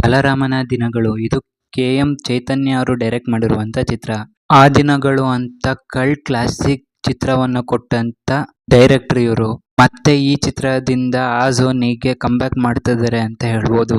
ಬಲರಾಮನ ದಿನಗಳು ಇದು ಕೆ.ಎಂ. ಚೈತನ್ಯ ಅವರು ಡೈರೆಕ್ಟ್ ಮಾಡಿರುವಂತ ಚಿತ್ರ. ಆ ದಿನಗಳು ಅಂತ ಕಲ್ಟ್ ಕ್ಲಾಸಿಕ್ ಚಿತ್ರವನ್ನು ಕೊಟ್ಟಂತ ಡೈರೆಕ್ಟರ್ ಇವರು. ಮತ್ತೆ ಈ ಚಿತ್ರದಿಂದ ಆ ಝೋನಿಗೆ ಕಂಬ್ಯಾಕ್ ಮಾಡ್ತಿದ್ದಾರೆ ಅಂತ ಹೇಳ್ಬೋದು.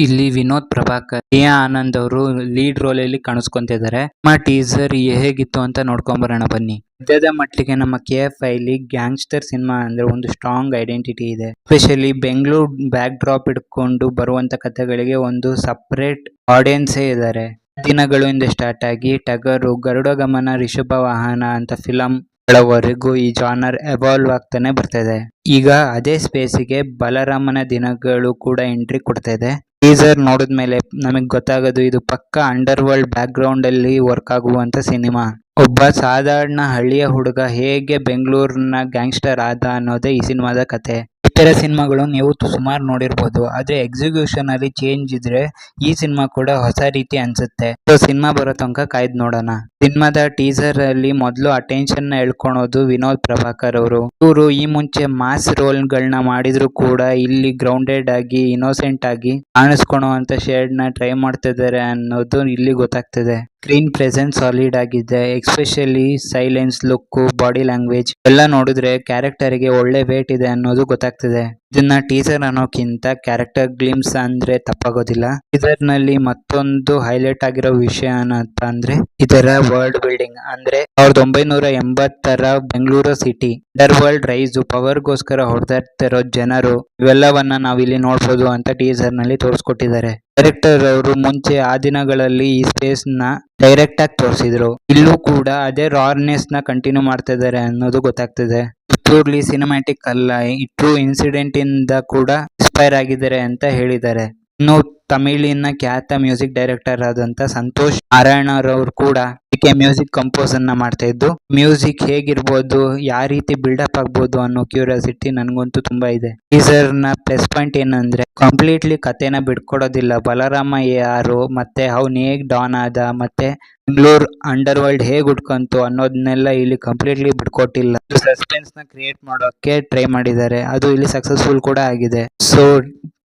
ಇಲ್ಲಿ ವಿನೋದ್ ಪ್ರಭಾಕರ್, ಪ್ರಿಯಾ ಆನಂದ್ ಅವರು ಲೀಡ್ ರೋಲ್ ಅಲ್ಲಿ ಕಾಣಿಸ್ಕೊಂತಿದ್ದಾರೆ. ನಮ್ಮ ಟೀಸರ್ ಹೇಗಿತ್ತು ಅಂತ ನೋಡ್ಕೊಂಡ್ ಬರೋಣ ಬನ್ನಿ. ಸದ್ಯದ ಮಟ್ಟಿಗೆ ನಮ್ಮ KFI ಇಲ್ಲಿ ಗ್ಯಾಂಗ್ಸ್ಟರ್ ಸಿನಿಮಾ ಅಂದ್ರೆ ಒಂದು ಸ್ಟ್ರಾಂಗ್ ಐಡೆಂಟಿಟಿ ಇದೆ. ಎಸ್ಪೆಷಲಿ ಬೆಂಗಳೂರು ಬ್ಯಾಕ್ ಡ್ರಾಪ್ ಇಟ್ಕೊಂಡು ಬರುವಂತ ಕಥೆಗಳಿಗೆ ಒಂದು ಸಪರೇಟ್ ಆಡಿಯನ್ಸೇ ಇದ್ದಾರೆ. ದಿನಗಳಿಂದ ಸ್ಟಾರ್ಟ್ ಆಗಿ ಟಗರು, ಗರುಡ ಗಮನ, ರಿಷಭ ವಾಹನ ಅಂತ ಫಿಲಂ ಗಳವರೆಗೂ ಈ ಜಾನರ್ ಎವಾಲ್ವ್ ಆಗ್ತಾನೆ ಬರ್ತಾ ಇದೆ. ಈಗ ಅದೇ ಸ್ಪೇಸಿಗೆ ಬಲರಾಮನ ದಿನಗಳು ಕೂಡ ಎಂಟ್ರಿ ಕೊಡ್ತಾ ಇದೆ. ಟೀಸರ್ ನೋಡಿದ್ಮೇಲೆ ನಮಗ್ ಗೊತ್ತಾಗೋದು ಇದು ಪಕ್ಕಾ ಅಂಡರ್ ವರ್ಲ್ಡ್ ಬ್ಯಾಕ್ ಗ್ರೌಂಡ್ ಅಲ್ಲಿ ವರ್ಕ್ ಆಗುವಂತ ಸಿನಿಮಾ. ಒಬ್ಬ ಸಾಧಾರಣ ಹಳ್ಳಿಯ ಹುಡುಗ ಹೇಗೆ ಬೆಂಗಳೂರಿನ ಗ್ಯಾಂಗ್ಸ್ಟರ್ ಆದ ಅನ್ನೋದೇ ಈ ಸಿನಿಮಾದ ಕತೆ. ಇತರ ಸಿನಿಮಾಗಳು ನೀವು ಸುಮಾರು ನೋಡಿರ್ಬೋದು, ಆದ್ರೆ ಎಕ್ಸಿಕ್ಯೂಷನ್ ಅಲ್ಲಿ ಚೇಂಜ್ ಇದ್ರೆ ಈ ಸಿನಿಮಾ ಕೂಡ ಹೊಸ ರೀತಿ ಅನ್ಸುತ್ತೆ. ಸಿನಿಮಾ ಬರೋ ತನಕ ಕಾಯ್ದು ನೋಡೋಣ. ಸಿನಿಮಾದ ಟೀಸರ್ ಅಲ್ಲಿ ಮೊದಲು ಅಟೆನ್ಷನ್ ನ ಎಳ್ಕೊಳೋದು ವಿನೋದ್ ಪ್ರಭಾಕರ್ ಅವರು. ಇವರು ಈ ಮುಂಚೆ ಮಾಸ್ ರೋಲ್ ಗಳನ್ನ ಮಾಡಿದ್ರು ಕೂಡ ಇಲ್ಲಿ ಗ್ರೌಂಡೆಡ್ ಆಗಿ ಇನ್ನೋಸೆಂಟ್ ಆಗಿ ಕಾಣಿಸ್ಕೊಳ್ಳುವಂತ ಶೇಡ್ ನ ಟ್ರೈ ಮಾಡ್ತಿದ್ದಾರೆ ಅನ್ನೋದು ಇಲ್ಲಿ ಗೊತ್ತಾಗ್ತಿದೆ. ಸ್ಕ್ರೀನ್ ಪ್ರೆಸೆನ್ಸ್ ಸಾಲಿಡ್ ಆಗಿದೆ. Especially silence, look, body language ಎಲ್ಲ ನೋಡಿದ್ರೆ ಕ್ಯಾರೆಕ್ಟರ್ ಗೆ ಒಳ್ಳೆ ವೇಟ್ ಇದೆ ಅನ್ನೋದು ಗೊತ್ತಾಗ್ತಿದೆ. ಇದನ್ನ ಟೀಸರ್ ಅನ್ನೋಕ್ಕಿಂತ ಕ್ಯಾರೆಕ್ಟರ್ ಗ್ಲಿಮ್ಸ್ ಅಂದ್ರೆ ತಪ್ಪಾಗೋದಿಲ್ಲ. ಟೀಸರ್ ನಲ್ಲಿ ಮತ್ತೊಂದು ಹೈಲೈಟ್ ಆಗಿರೋ ವಿಷಯ ಏನಂತ ಅಂದ್ರೆ ಇದರ ವರ್ಲ್ಡ್ ಬಿಲ್ಡಿಂಗ್. ಅಂದ್ರೆ 1980ರ Bengaluru city under world rise, power ಗೋಸ್ಕರ ಹೊಡೆದಾಡ್ತಿರೋ ಜನರು, ಇವೆಲ್ಲವನ್ನ ನಾವಿಲ್ಲಿ ನೋಡ್ಬೋದು ಅಂತ ಟೀಸರ್ ನಲ್ಲಿ ತೋರಿಸ್ಕೊಟ್ಟಿದ್ದಾರೆ. ಡೈರೆಕ್ಟರ್ ಅವರು ಮುಂಚೆ ಆ ದಿನಗಳಲ್ಲಿ ಈ ಸ್ಪೇಸ್ ನ ಡೈರೆಕ್ಟ್ ಆಗಿ ತೋರಿಸಿದ್ರು. ಇಲ್ಲೂ ಕೂಡ ಅದೇ ರಾರ್ನೆಸ್ ನ ಕಂಟಿನ್ಯೂ ಮಾಡ್ತಾ ಇದ್ದಾರೆ ಅನ್ನೋದು ಗೊತ್ತಾಗ್ತಿದೆ. ಪ್ಯೂರ್ಲಿ ಸಿನಿಮ್ಯಾಟಿಕ್ ಅಲ್ಲ, ಟ್ರೂ ಇನ್ಸಿಡೆಂಟ್ ಇಂದ ಕೂಡ ಇನ್ಸ್ಪೈರ್ ಆಗಿದ್ದಾರೆ ಅಂತ ಹೇಳಿದ್ದಾರೆ. ಇನ್ನು ತಮಿಳಿನ ಖ್ಯಾತ ಮ್ಯೂಸಿಕ್ ಡೈರೆಕ್ಟರ್ ಆದಂತ ಸಂತೋಷ್ ನಾರಾಯಣರವರು ಕೂಡ ಇದಕ್ಕೆ ಮ್ಯೂಸಿಕ್ ಕಂಪೋಸ್ ಅನ್ನ ಮಾಡ್ತಾ ಇದ್ದು, ಮ್ಯೂಸಿಕ್ ಹೇಗಿರ್ಬೋದು, ಯಾವ ರೀತಿ ಬಿಲ್ಡಪ್ ಆಗ್ಬೋದು ಅನ್ನೋ ಕ್ಯೂರಿಯಾಸಿಟಿ ನನ್ಗಂತೂ ತುಂಬಾ ಇದೆ. ಟೀಸರ್ ನ ಪ್ಲಸ್ ಪಾಯಿಂಟ್ ಏನಂದ್ರೆ ಕಂಪ್ಲೀಟ್ಲಿ ಕಥೆನ ಬಿಟ್ಕೊಡೋದಿಲ್ಲ. ಬಲರಾಮ ಯಾರು, ಮತ್ತೆ ಅವ್ನು ಹೇಗ್ ಡಾನ್ ಆದ, ಮತ್ತೆ ಬೆಂಗಳೂರು ಅಂಡರ್ ವರ್ಲ್ಡ್ ಹೇಗ್ ಹುಡ್ಕಂತು ಅನ್ನೋದನ್ನೆಲ್ಲ ಇಲ್ಲಿ ಕಂಪ್ಲೀಟ್ಲಿ ಬಿಟ್ಕೊಟ್ಟಿಲ್ಲ. ಸಸ್ಪೆನ್ಸ್ ನ ಕ್ರಿಯೇಟ್ ಮಾಡೋಕೆ ಟ್ರೈ ಮಾಡಿದ್ದಾರೆ, ಅದು ಇಲ್ಲಿ ಸಕ್ಸಸ್ಫುಲ್ ಕೂಡ ಆಗಿದೆ. ಸೊ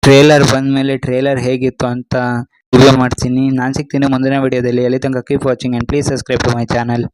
ಟ್ರೇಲರ್ ಬಂದ್ಮೇಲೆ ಟ್ರೇಲರ್ ಹೇಗಿತ್ತು ಅಂತ ರಿವ್ಯೂ ಮಾಡ್ತೀನಿ. ನಾನು ಸಿಗ್ತೀನಿ ಮುಂದಿನ ವಿಡಿಯೋದಲ್ಲಿ. ಅಲ್ಲಿ ತನಕ keep watching and please subscribe to my channel.